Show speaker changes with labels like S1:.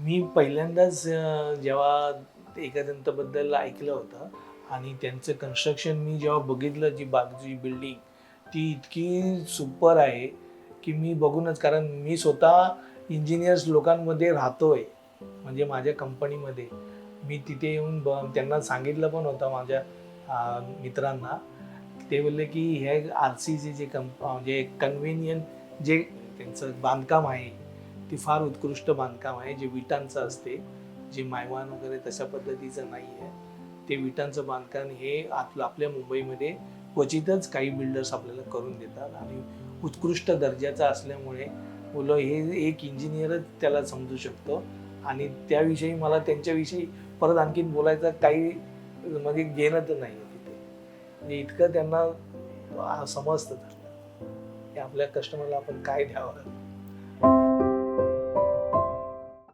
S1: मी पहिल्यांदाच जेव्हा एकदंतबद्दल ऐकलं होतं आणि त्यांचं कन्स्ट्रक्शन मी जेव्हा बघितलं, जी बाजूची बिल्डिंग ती इतकी सुपर आहे की मी बघूनच, कारण मी स्वतः इंजिनियर्स लोकांमध्ये राहतोय, म्हणजे माझ्या कंपनीमध्ये मी तिथे येऊन त्यांना सांगितलं पण होतं माझ्या मित्रांना. ते बोलले की हे आर सी सी जे म्हणजे कन्व्हिनियंट जे त्यांचं बांधकाम आहे ते फार उत्कृष्ट बांधकाम आहे, जे विटांचं असते, जे मायवान वगैरे तशा पद्धतीचं नाही आहे. ते विटांचं बांधकाम हे आपल्या मुंबईमध्ये क्वचितच काही बिल्डर्स आपल्याला करून देतात आणि उत्कृष्ट दर्जाचं असल्यामुळे मुलं हे एक इंजिनियरच त्याला समजू शकतो. आणि त्याविषयी मला त्यांच्याविषयी परत आणखीन बोलायचं काही म्हणजे घेणं तर नाही तिथे, म्हणजे इतकं त्यांना समजतं की आपल्या कस्टमरला आपण काय द्यावं.